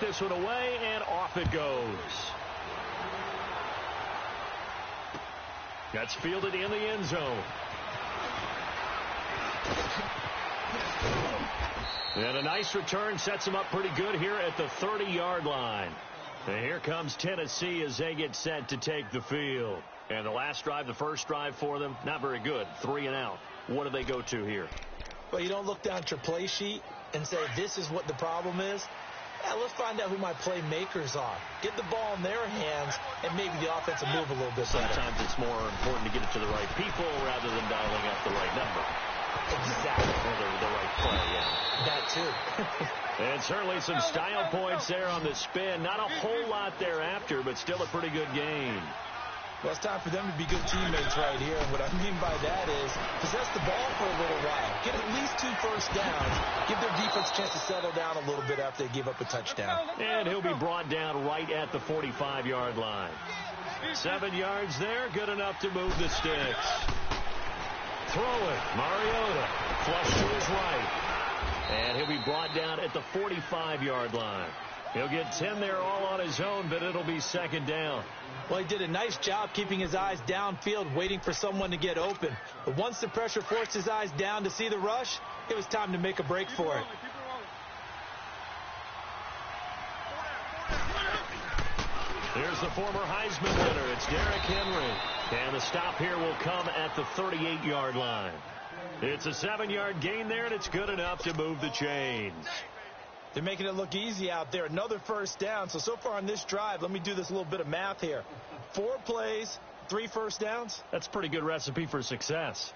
this one away, and off it goes. That's fielded in the end zone. And a nice return sets him up pretty good here at the 30-yard line. And here comes Tennessee as they get set to take the field. And the last drive, the first drive for them, not very good. 3 and out. What do they go to here? Well, you don't look down at your play sheet and say, this is what the problem is. Yeah, let's find out who my playmakers are. Get the ball in their hands, and maybe the offense will move a little bit better. Sometimes it's more important to get it to the right people rather than dialing up the right number. Exactly. Or the right play, yeah. That too. And certainly some style points there on the spin. Not a whole lot thereafter, but still a pretty good game. Well, it's time for them to be good teammates right here. And what I mean by that is possess the ball for a little while. Get at least 2 first downs. Give their defense a chance to settle down a little bit after they give up a touchdown. And he'll be brought down right at the 45-yard line. 7 yards there, good enough to move the sticks. Throw it, Mariota. Flush to his right. And he'll be brought down at the 45-yard line. He'll get 10 there all on his own, but it'll be second down. Well, he did a nice job keeping his eyes downfield, waiting for someone to get open. But once the pressure forced his eyes down to see the rush, it was time to make a break for it. Here's the former Heisman winner. It's Derrick Henry. And the stop here will come at the 38-yard line. It's a 7-yard gain there, and it's good enough to move the chains. They're making it look easy out there. Another first down. So far on this drive, let me do this little bit of math here. 4 plays, 3 first downs. That's a pretty good recipe for success.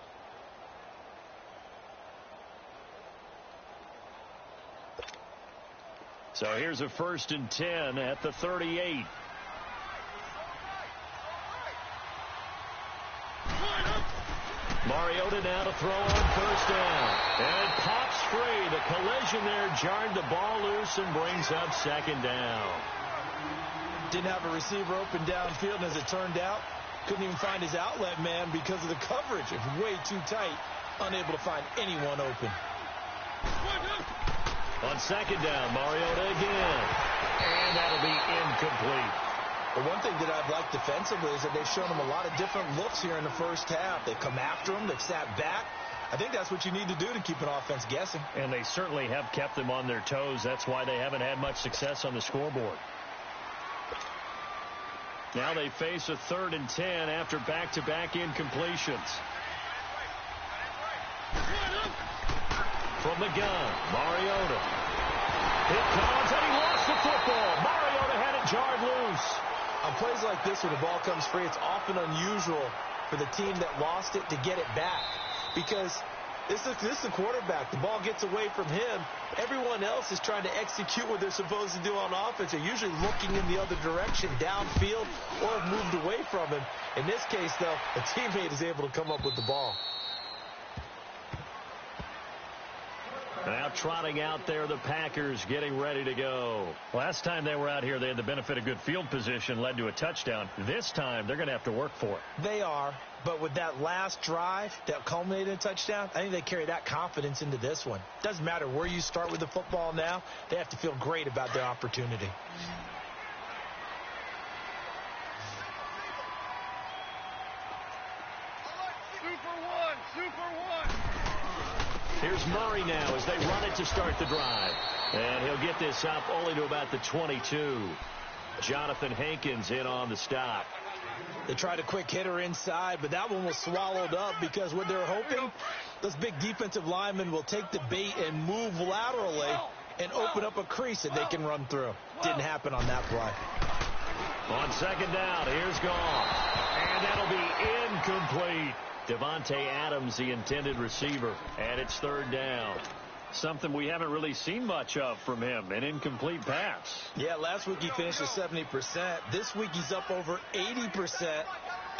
So here's a 1st and 10 at the 38. Mariota now to throw on first down. And it pops free. The collision there jarred the ball loose and brings up second down. Didn't have a receiver open downfield, and as it turned out, couldn't even find his outlet man because of the coverage. It was way too tight, unable to find anyone open. On second down, Mariota again. And that'll be incomplete. But one thing that I've liked defensively is that they've shown him a lot of different looks here in the first half. They've come after him. They've sat back. I think that's what you need to do to keep an offense guessing. And they certainly have kept them on their toes. That's why they haven't had much success on the scoreboard. Now they face a 3rd and 10 after back-to-back incompletions. From the gun, Mariota. It comes, and he lost the football. Mariota had it jarred loose. On plays like this, when the ball comes free, it's often unusual for the team that lost it to get it back. Because this is the quarterback. The ball gets away from him. Everyone else is trying to execute what they're supposed to do on offense. They're usually looking in the other direction, downfield, or have moved away from him. In this case, though, a teammate is able to come up with the ball. Now trotting out there, the Packers getting ready to go. Last time they were out here, they had the benefit of good field position, led to a touchdown. This time, they're going to have to work for it. They are, but with that last drive that culminated in a touchdown, I think they carry that confidence into this one. Doesn't matter where you start with the football now, they have to feel great about their opportunity. Super one. Here's Murray now as they run it to start the drive. And he'll get this up only to about the 22. Jonathan Hankins in on the stop. They tried a quick hitter inside, but that one was swallowed up because what they're hoping, those big defensive linemen will take the bait and move laterally and open up a crease that they can run through. Didn't happen on that play. On second down, here's Goff. And that'll be incomplete. Devontae Adams, the intended receiver, and it's 3rd down. Something we haven't really seen much of from him, an incomplete pass. Yeah, last week he finished at 70%. This week he's up over 80%.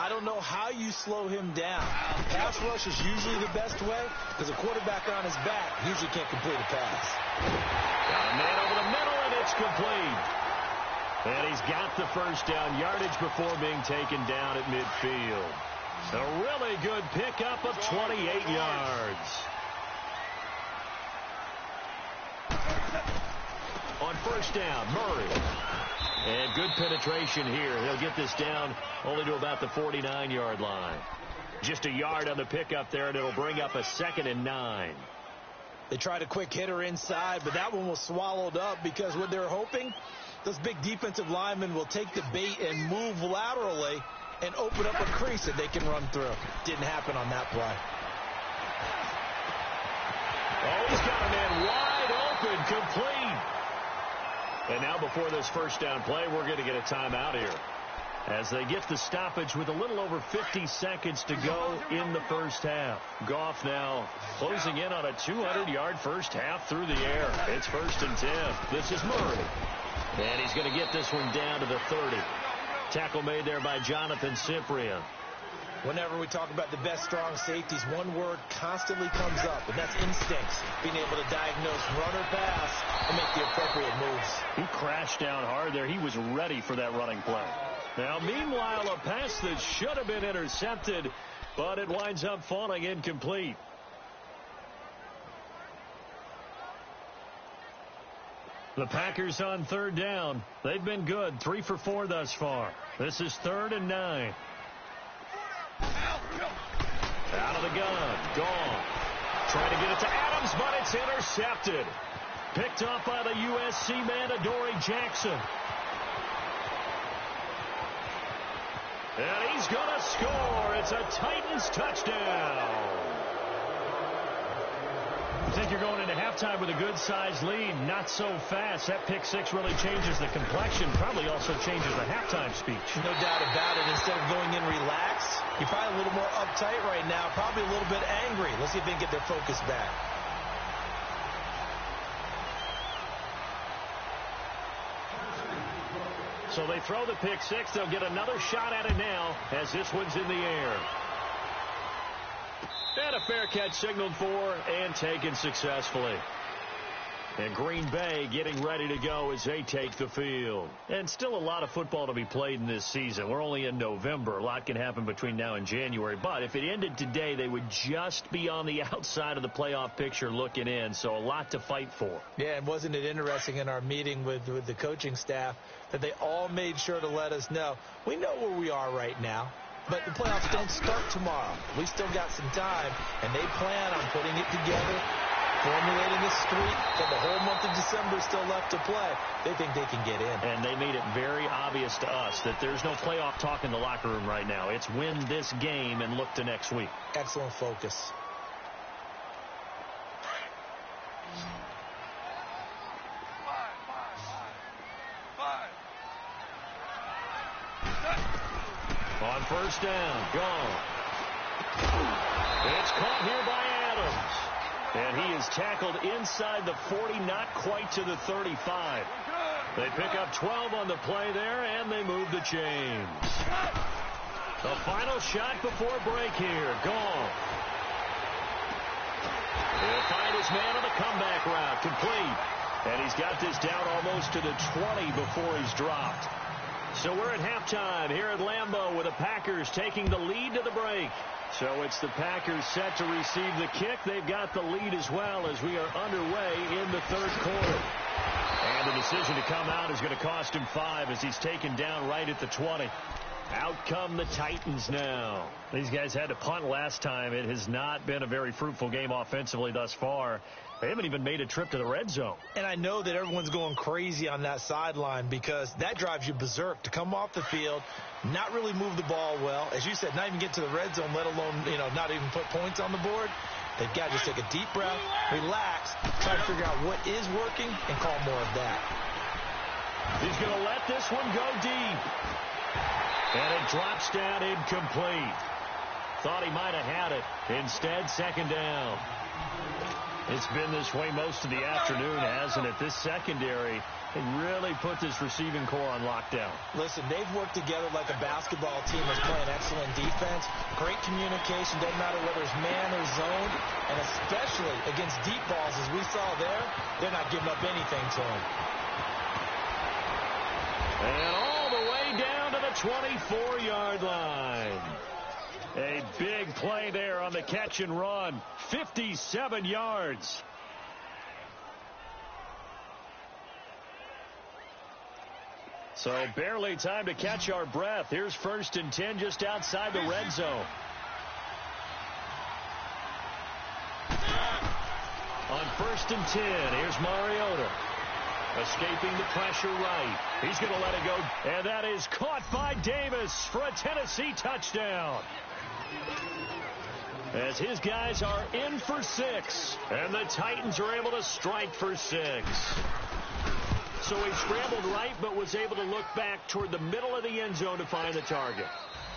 I don't know how you slow him down. Pass rush is usually the best way because a quarterback on his back usually can't complete a pass. Got a man over the middle, and it's complete. And he's got the first down yardage before being taken down at midfield. A really good pickup of 28 yards. On first down. Murray. And good penetration here. He'll get this down only to about the 49-yard line. Just a yard on the pickup there, and it'll bring up a 2nd and 9. They tried a quick hitter inside, but that one was swallowed up because what they're hoping, those big defensive linemen will take the bait and move laterally and open up a crease that they can run through. Didn't happen on that play. Oh, he's got a man wide open, complete. And now before this first down play, we're going to get a timeout here, as they get the stoppage with a little over 50 seconds to go in the first half. Goff now closing in on a 200-yard first half through the air. It's 1st and 10. This is Murray. And he's going to get this one down to the 30. Tackle made there by Jonathan Cyprien. Whenever we talk about the best strong safeties, one word constantly comes up, and that's instincts. Being able to diagnose run or pass and make the appropriate moves. He crashed down hard there. He was ready for that running play. Now, meanwhile, a pass that should have been intercepted, but it winds up falling incomplete. The Packers on 3rd down. They've been good, 3 for 4 thus far. This is 3rd and 9. Out of the gun. Gone. Trying to get it to Adams, but it's intercepted. Picked off by the USC man, Adoree Jackson. And he's going to score. It's a Titans touchdown. I think you're going into halftime with a good-sized lead. Not so fast. That pick six really changes the complexion. Probably also changes the halftime speech. No doubt about it. Instead of going in relaxed, you're probably a little more uptight right now. Probably a little bit angry. Let's see if they can get their focus back. So they throw the pick six. They'll get another shot at it now as this one's in the air. And a fair catch signaled for and taken successfully. And Green Bay getting ready to go as they take the field. And still a lot of football to be played in this season. We're only in November. A lot can happen between now and January. But if it ended today, they would just be on the outside of the playoff picture looking in. So a lot to fight for. Yeah, and wasn't it interesting in our meeting with the coaching staff that they all made sure to let us know, we know where we are right now. But the playoffs don't start tomorrow. We still got some time, and they plan on putting it together, formulating a streak for the whole month of December still left to play. They think they can get in. And they made it very obvious to us that there's no playoff talk in the locker room right now. It's win this game and look to next week. Excellent focus. On first down, gone. It's caught here by Adams. And he is tackled inside the 40, not quite to the 35. They pick up 12 on the play there, and they move the chains. The final shot before break here, gone. He'll find his man on the comeback route, complete. And he's got this down almost to the 20 before he's dropped. So we're at halftime here at Lambeau with the Packers taking the lead to the break. So it's the Packers set to receive the kick. They've got the lead as well as we are underway in the third quarter. And the decision to come out is going to cost him 5 as he's taken down right at the 20. Out come the Titans now. These guys had to punt last time. It has not been a very fruitful game offensively thus far. They haven't even made a trip to the red zone. And I know that everyone's going crazy on that sideline because that drives you berserk to come off the field, not really move the ball well. As you said, not even get to the red zone, let alone, not even put points on the board. They've got to just take a deep breath, relax, try to figure out what is working, and call more of that. He's going to let this one go deep. And it drops down incomplete. Thought he might have had it. Instead, second down. It's been this way most of the afternoon, hasn't it? This secondary really put this receiving core on lockdown. Listen, they've worked together like a basketball team that's playing excellent defense. Great communication, doesn't matter whether it's man or zone. And especially against deep balls, as we saw there, they're not giving up anything to them. And all the way down to the 24-yard line. A big play there on the catch and run. 57 yards. So barely time to catch our breath. Here's 1st and 10 just outside the red zone. On 1st and 10, here's Mariota. Escaping the pressure right. He's going to let it go. And that is caught by Davis for a Tennessee touchdown. As his guys are in for 6. And the Titans are able to strike for 6. So he scrambled right, but was able to look back toward the middle of the end zone to find the target.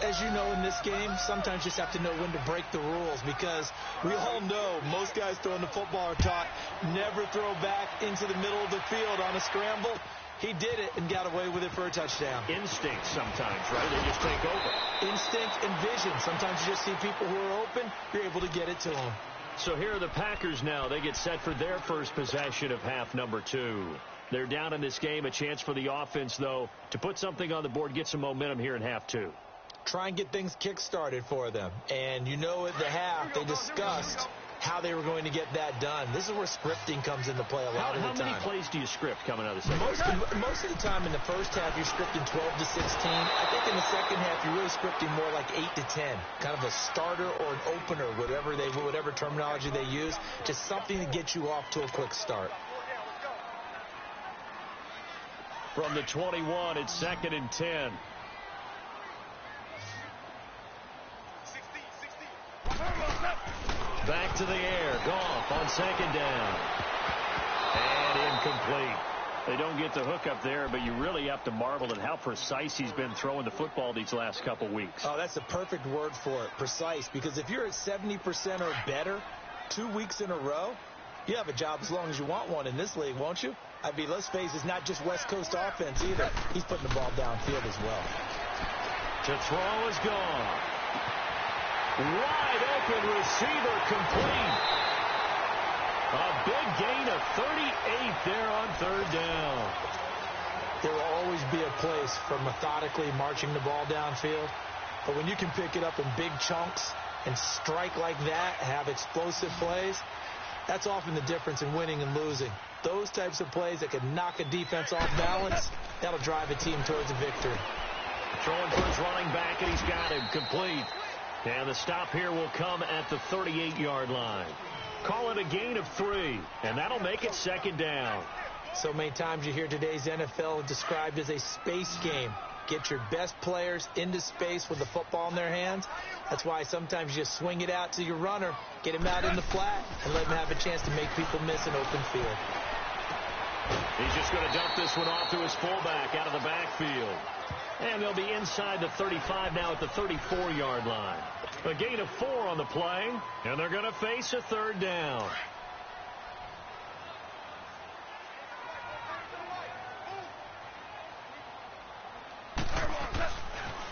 As you know, in this game, sometimes you just have to know when to break the rules, because we all know most guys throwing the football are taught never throw back into the middle of the field on a scramble. He did it and got away with it for a touchdown. Instinct sometimes, right? They just take over. Instinct and vision. Sometimes you just see people who are open, you're able to get it to them. So here are the Packers now. They get set for their first possession of half number 2. They're down in this game. A chance for the offense, though, to put something on the board, get some momentum here in half 2. Try and get things kick-started for them. And you know at the half, they discussed how they were going to get that done. This is where scripting comes into play a lot of the time. How many plays do you script coming out of the second half? Most of the time in the first half, you're scripting 12 to 16. I think in the second half, you're really scripting more like 8 to 10. Kind of a starter or an opener, whatever terminology they use. Just something to get you off to a quick start. From the 21, it's 2nd and 10. Back to the air. Goff on 2nd down. And incomplete. They don't get the hook up there, but you really have to marvel at how precise he's been throwing the football these last couple weeks. Oh, that's the perfect word for it, precise. Because if you're at 70% or better 2 weeks in a row, you have a job as long as you want one in this league, won't you? I mean, let's face it, it's not just West Coast offense either. He's putting the ball downfield as well. To throw is gone. Wide open receiver complete. A big gain of 38 there on 3rd down. There will always be a place for methodically marching the ball downfield. But when you can pick it up in big chunks and strike like that, have explosive plays, that's often the difference in winning and losing. Those types of plays that can knock a defense off balance, that'll drive a team towards a victory. Throwing for his running back, and he's got him complete. And the stop here will come at the 38-yard line. Call it a gain of 3, and that'll make it 2nd down. So many times you hear today's NFL described as a space game. Get your best players into space with the football in their hands. That's why sometimes you just swing it out to your runner, get him out in the flat, and let him have a chance to make people miss an open field. He's just going to dump this one off to his fullback out of the backfield. And they'll be inside the 35 now at the 34-yard line. A gain of 4 on the play, and they're going to face a 3rd down.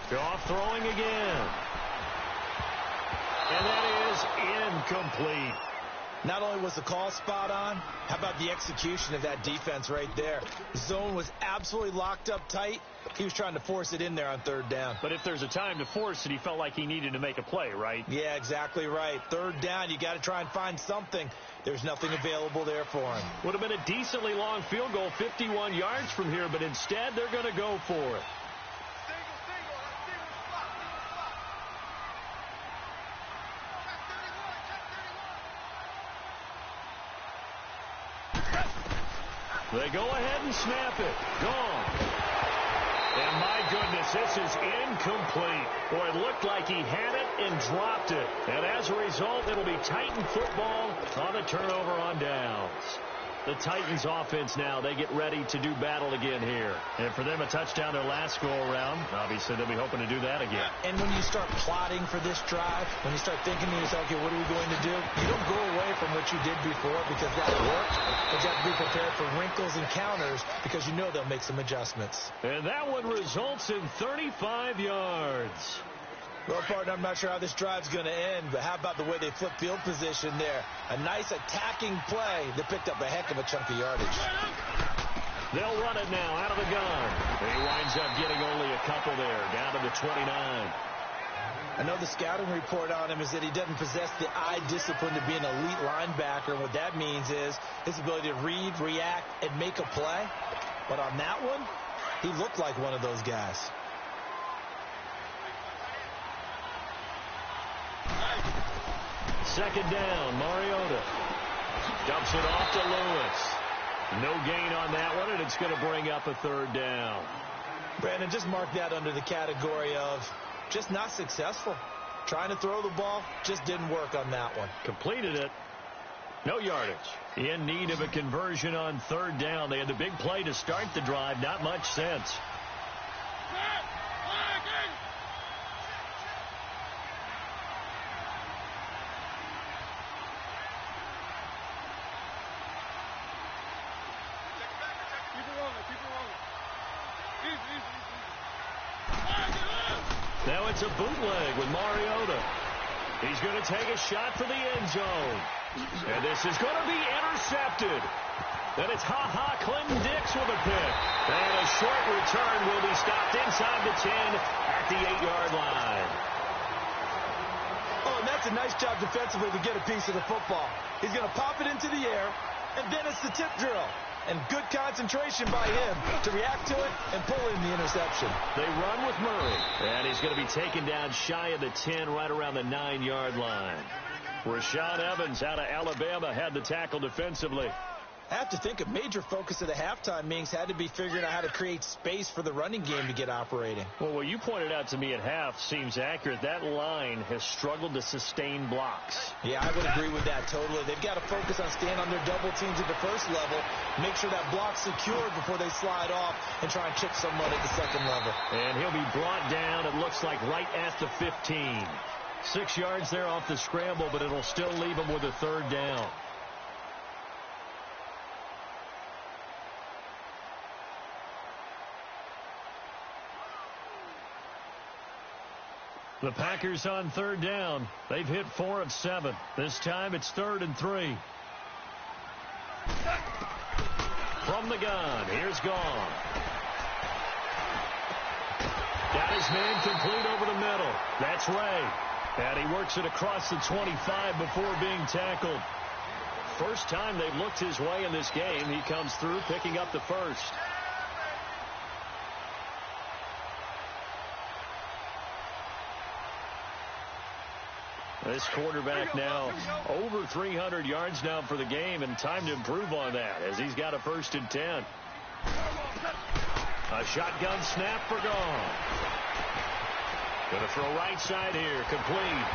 Goff throwing again. And that is incomplete. Not only was the call spot on, how about the execution of that defense right there? The zone was absolutely locked up tight. He was trying to force it in there on 3rd down. But if there's a time to force it, he felt like he needed to make a play, right? Yeah, exactly right. 3rd down, you got to try and find something. There's nothing available there for him. Would have been a decently long field goal, 51 yards from here, but instead they're going to go for it. They go ahead and snap it. Gone. And my goodness, this is incomplete. Boy, it looked like he had it and dropped it. And as a result, it'll be Titan football on the turnover on downs. The Titans offense now, they get ready to do battle again here. And for them, a touchdown their last go-around. Obviously, they'll be hoping to do that again. And when you start plotting for this drive, when you start thinking to yourself, okay, what are we going to do? You don't go away from what you did before because that worked. But you have to be prepared for wrinkles and counters because you know they'll make some adjustments. And that one results in 35 yards. Well, partner, I'm not sure how this drive's going to end, but how about the way they flip field position there? A nice attacking play that picked up a heck of a chunk of yardage. They'll run it now out of the gun. And he winds up getting only a couple there, down to the 29. I know the scouting report on him is that he doesn't possess the eye discipline to be an elite linebacker. And what that means is his ability to read, react, and make a play. But on that one, he looked like one of those guys. Second down, Mariota. Dumps it off to Lewis. No gain on that one, and it's going to bring up a third down. Brandon, just mark that under the category of just not successful. Trying to throw the ball, just didn't work on that one. Completed it. No yardage. In need of a conversion on third down. They had the big play to start the drive. Not much sense. Now it's a bootleg with Mariota. He's going to take a shot for the end zone. And this is going to be intercepted. Then it's Clinton Dix with a pick. And a short return will be stopped inside the 10 at the 8-yard line. Oh, and that's a nice job defensively to get a piece of the football. He's going to pop it into the air, and then it's the tip drill. And good concentration by him to react to it and pull in the interception. They run with Murray. And he's going to be taken down shy of the 10, right around the 9-yard line. Rashaan Evans out of Alabama had the tackle defensively. I have to think a major focus of the halftime meetings had to be figuring out how to create space for the running game to get operating. Well, what you pointed out to me at half seems accurate. That line has struggled to sustain blocks. Yeah, I would agree with that totally. They've got to focus on staying on their double teams at the first level, make sure that block's secured before they slide off and try and chip someone at the second level. And he'll be brought down, it looks like, right at the 15. 6 yards there off the scramble, but it'll still leave him with a third down. The Packers on third down. They've hit 4 of 7. This time it's 3rd and 3. From the gun, here's Gone. Got his man complete over the middle. That's Ray. And he works it across the 25 before being tackled. First time they've looked his way in this game. He comes through picking up the first. This quarterback now over 300 yards now for the game, and time to improve on that as he's got a 1st and 10. A shotgun snap for Gone. Going to throw right side here, complete.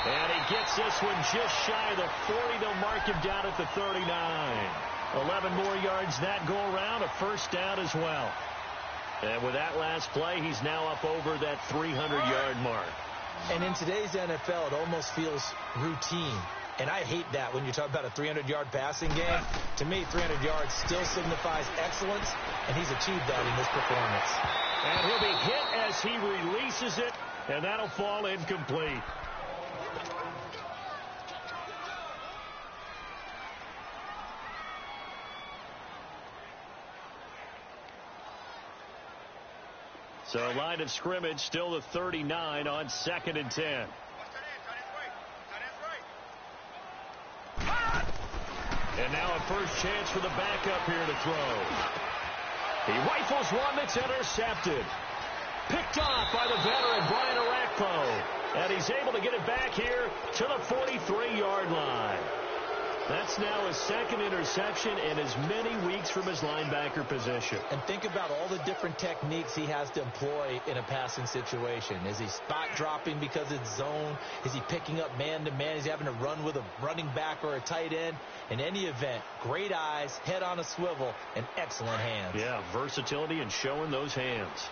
And he gets this one just shy of the 40. They'll mark him down at the 39. 11 more yards that go around, a 1st down as well. And with that last play, he's now up over that 300-yard mark. And in today's NFL, it almost feels routine. And I hate that when you talk about a 300-yard passing game. To me, 300 yards still signifies excellence, and he's achieved that in this performance. And he'll be hit as he releases it, and that'll fall incomplete. So line of scrimmage still the 39 on 2nd and 10. And now a first chance for the backup here to throw. He rifles one that's intercepted. Picked off by the veteran Brian Orakpo. And he's able to get it back here to the 43-yard line. That's now his 2nd interception in as many weeks from his linebacker position. And think about all the different techniques he has to employ in a passing situation. Is he spot dropping because it's zone? Is he picking up man-to-man? Is he having to run with a running back or a tight end? In any event, great eyes, head on a swivel, and excellent hands. Yeah, versatility and showing those hands.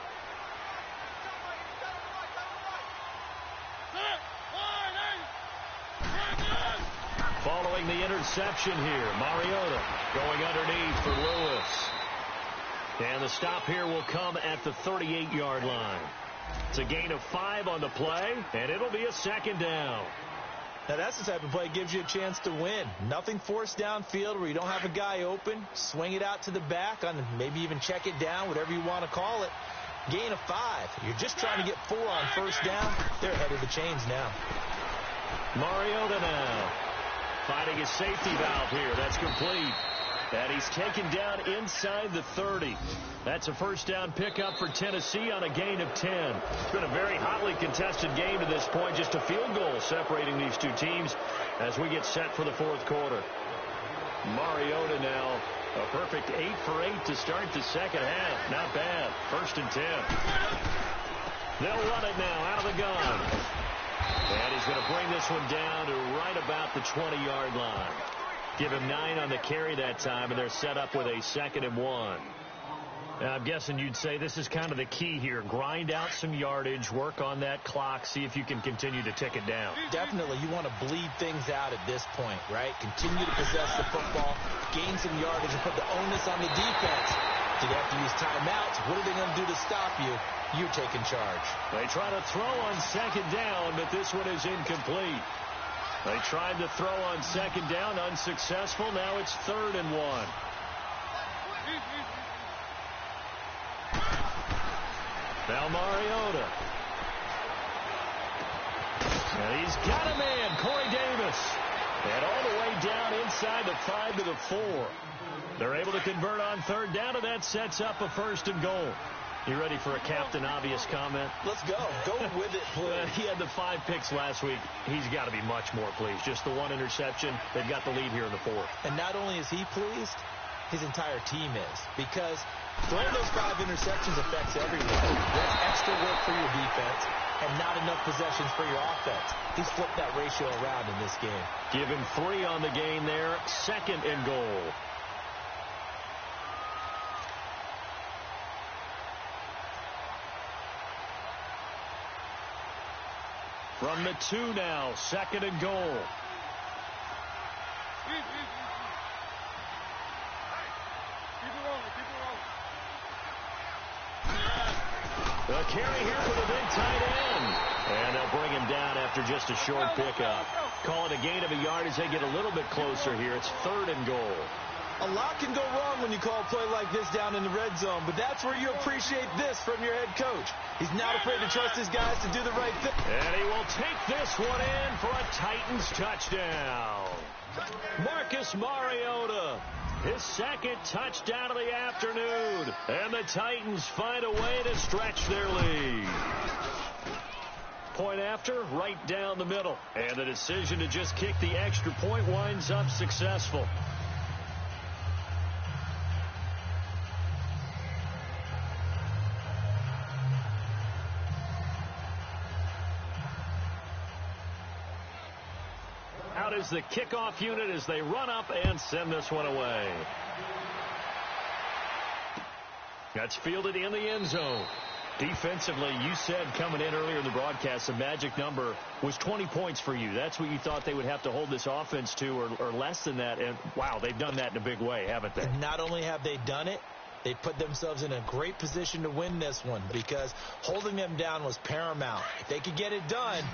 Following the interception here, Mariota going underneath for Lewis. And the stop here will come at the 38-yard line. It's a gain of 5 on the play, and it'll be a 2nd down. Now, that's the type of play that gives you a chance to win. Nothing forced downfield where you don't have a guy open. Swing it out to the back, on maybe even check it down, whatever you want to call it. Gain of 5. You're just trying to get 4 on 1st down. They're ahead of the chains now. Mariota now finding his safety valve here. That's complete. And he's taken down inside the 30. That's a first down pickup for Tennessee on a gain of 10. It's been a very hotly contested game to this point. Just a field goal separating these two teams as we get set for the fourth quarter. Mariota now a perfect 8 for 8 to start the second half. Not bad. First and 10. They'll run it now out of the gun. And he's going to bring this one down to right about the 20-yard line. Give him 9 on the carry that time, and they're set up with a 2nd and 1. I'm guessing you'd say this is kind of the key here. Grind out some yardage, work on that clock, see if you can continue to tick it down. Definitely. You want to bleed things out at this point, right? Continue to possess the football, gain some yardage, and put the onus on the defense. Did they have to use timeouts? What are they going to do to stop you? You're taking charge. They try to throw on 2nd down, but this one is incomplete. They tried to throw on 2nd down, unsuccessful. Now it's 3rd and 1. Now Mariota. And he's got a man, Corey Davis. And all the way down inside the 5 to the 4. They're able to convert on 3rd down, and that sets up a 1st and goal. You ready for a Captain Obvious comment? Let's go. Go with it, please. He had the 5 picks last week. He's got to be much more pleased. Just the 1 interception. They've got the lead here in the 4th. And not only is he pleased, his entire team is. Because throwing those 5 interceptions affects everyone. That's extra work for your defense and not enough possessions for your offense. He's flipped that ratio around in this game. Give him 3 on the game there. 2nd and goal. From the 2 now, 2nd and goal. The carry here for the big tight end. And they'll bring him down after just a short pickup. Call it a gain of a yard as they get a little bit closer here. It's 3rd and goal. A lot can go wrong when you call a play like this down in the red zone, but that's where you appreciate this from your head coach. He's not afraid to trust his guys to do the right thing. And he will take this one in for a Titans touchdown. Marcus Mariota, his 2nd touchdown of the afternoon. And the Titans find a way to stretch their lead. Point after, right down the middle. And the decision to just kick the extra point winds up successful. Out is the kickoff unit as they run up and send this one away. That's fielded in the end zone. Defensively, you said coming in earlier in the broadcast, the magic number was 20 points for you. That's what you thought they would have to hold this offense to, or less than that. And, wow, they've done that in a big way, haven't they? And not only have they done it, they put themselves in a great position to win this one because holding them down was paramount. If they could get it done,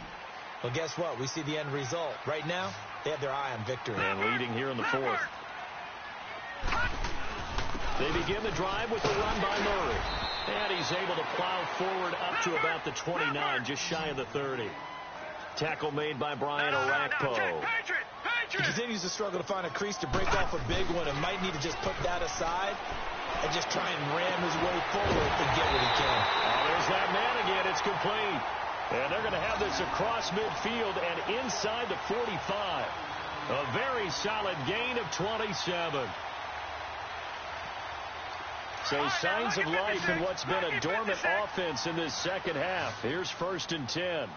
well, guess what? We see the end result. Right now, they have their eye on victory. And leading here in the 4th. They begin the drive with the run by Murray. And he's able to plow forward up to about the 29, just shy of the 30. Tackle made by Brian Orakpo. He continues to struggle to find a crease to break off a big one and might need to just put that aside and just try and ram his way forward and get what he can. Oh, there's that man again. It's complete. And they're going to have this across midfield and inside the 45. A very solid gain of 27. So signs of life in what's been a dormant offense in this second half. Here's 1st and 10.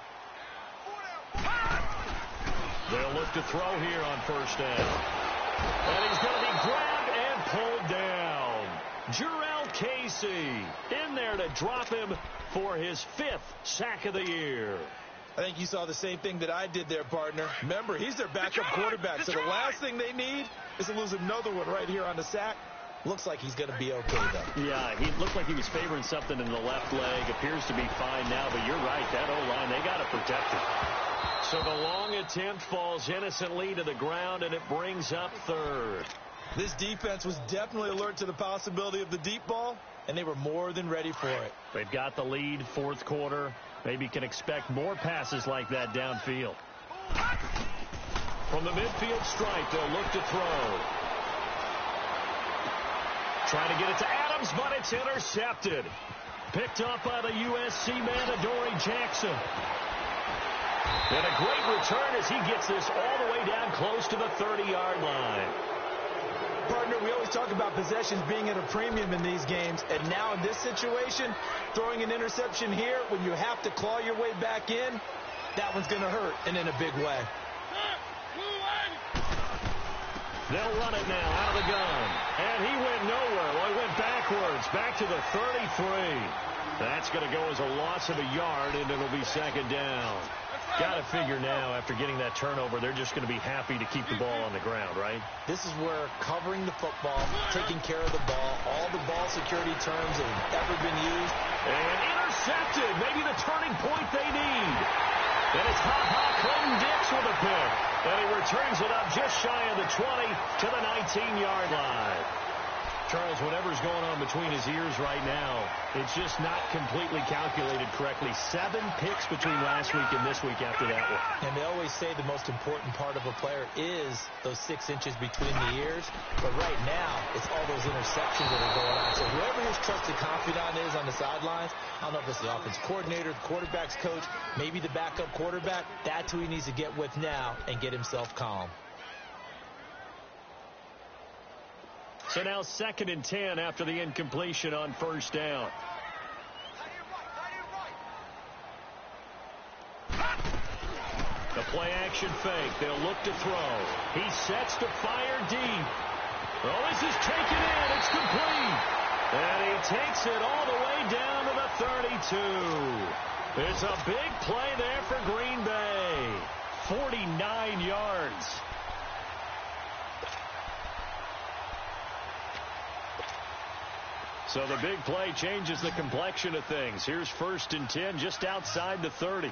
They'll look to throw here on 1st down. And he's going to be grabbed and pulled down. Jurrell Casey in there to drop him for his 5th sack of the year. I think you saw the same thing that I did there, partner. Remember, he's their backup quarterback, so the last thing they need is to lose another one right here on the sack. Looks like he's going to be okay, though. Yeah, he looked like he was favoring something in the left leg. Appears to be fine now, but you're right. That O-line, they got to protect him. So the long attempt falls innocently to the ground, and it brings up 3rd. This defense was definitely alert to the possibility of the deep ball, and they were more than ready for it. They've got the lead, 4th quarter. Maybe can expect more passes like that downfield. From the midfield stripe, they'll look to throw. Trying to get it to Adams, but it's intercepted. Picked up by the USC man, Adoree Jackson. And a great return as he gets this all the way down close to the 30-yard line. Partner, we always talk about possessions being at a premium in these games, and now in this situation, throwing an interception here when you have to claw your way back in, that one's going to hurt, and in a big way. They'll run it now out of the gun. And he went nowhere. Well, he went backwards, back to the 33. That's going to go as a loss of a yard, and it'll be second down. Got to figure now, after getting that turnover, they're just going to be happy to keep the ball on the ground, right? This is where covering the football, taking care of the ball, all the ball security terms that have ever been used. And intercepted. Maybe the turning point they need. And it's Clayton Dix with a pick. And he returns it up just shy of the 20 to the 19-yard line. Charles, whatever's going on between his ears right now, it's just not completely calculated correctly. 7 picks between last week and this week after that one. And they always say the most important part of a player is those 6 inches between the ears. But right now, it's all those interceptions that are going on. So whoever his trusted confidant is on the sidelines, I don't know if it's the offense coordinator, the quarterback's coach, maybe the backup quarterback, that's who he needs to get with now and get himself calm. So now 2nd and 10 after the incompletion on first down. The play action fake. They'll look to throw. He sets to fire deep. Oh, this is taken in. It's complete. And he takes it all the way down to the 32. It's a big play there for Green Bay. 49 yards. So the big play changes the complexion of things. Here's 1st and 10 just outside the 30.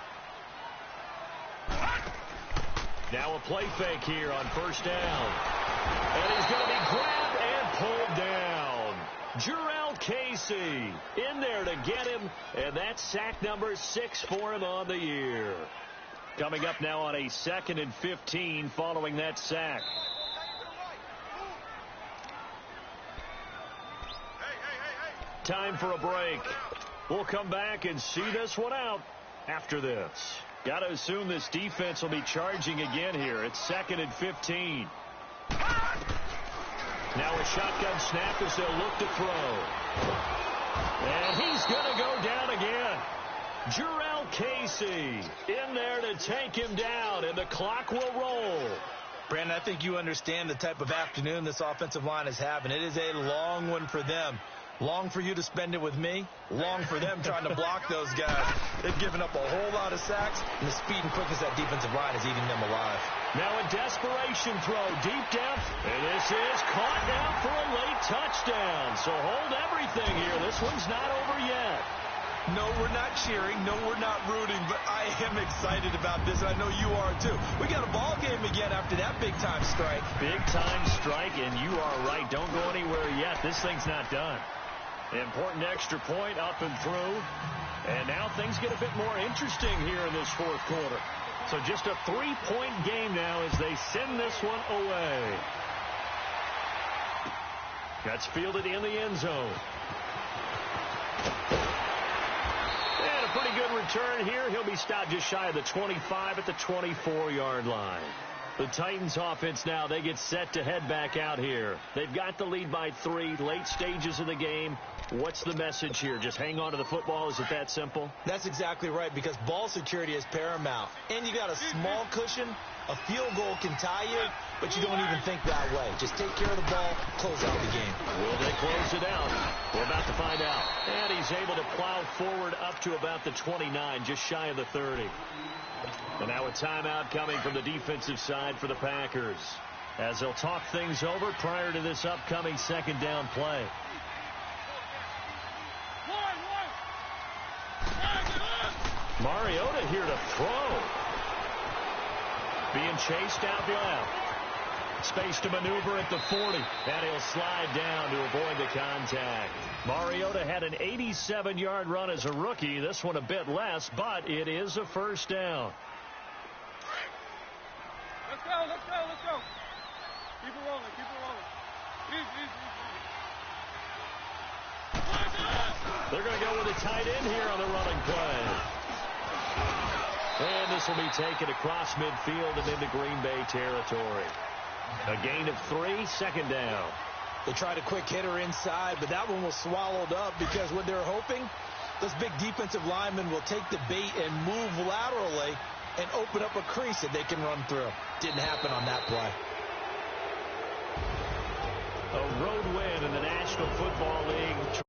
Now a play fake here on first down. And he's going to be grabbed and pulled down. Jurrell Casey in there to get him. And that's sack number 6 for him on the year. Coming up now on a 2nd and 15 following that sack. Time for a break. We'll come back and see this one out after this. Got to assume this defense will be charging again here. It's 2nd and 15. Now a shotgun snap as they'll look to throw. And he's going to go down again. Jurrell Casey in there to take him down, and the clock will roll. Brandon, I think you understand the type of afternoon this offensive line is having. It is a long one for them. Long for you to spend it with me. Long for them trying to block those guys. They've given up a whole lot of sacks, and the speed and quickness of that defensive line is eating them alive. Now a desperation throw deep down. And this is caught down for a late touchdown. So hold everything here. This one's not over yet. No, we're not cheering. No, we're not rooting. But I am excited about this, and I know you are too. We got a ball game again after that big-time strike. Big-time strike, and you are right. Don't go anywhere yet. This thing's not done. Important extra point up and through. And now things get a bit more interesting here in this 4th quarter. So just a 3-point game now as they send this one away. That's fielded in the end zone. And a pretty good return here. He'll be stopped just shy of the 25 at the 24-yard line. The Titans offense now, they get set to head back out here. They've got the lead by 3, late stages of the game. What's the message here? Just hang on to the football? Is it that simple? That's exactly right, because ball security is paramount. And you got a small cushion. A field goal can tie you, but you don't even think that way. Just take care of the ball, close out the game. Will they close it out? We're about to find out. And he's able to plow forward up to about the 29, just shy of the 30. And now a timeout coming from the defensive side for the Packers, as they'll talk things over prior to this upcoming 2nd down play. Mariota here to throw. Being chased out left. Space to maneuver at the 40. And he'll slide down to avoid the contact. Mariota had an 87-yard run as a rookie. This one a bit less, but it is a first down. Let's go, let's go, let's go. Keep it rolling, keep it rolling. Easy, easy, easy. They're going to go with a tight end here on the running play. And this will be taken across midfield and into Green Bay territory. A gain of 3, second down. They tried a quick hitter inside, but that one was swallowed up because what they're hoping, those big defensive linemen will take the bait and move laterally and open up a crease that they can run through. Didn't happen on that play. A road win in the National Football League.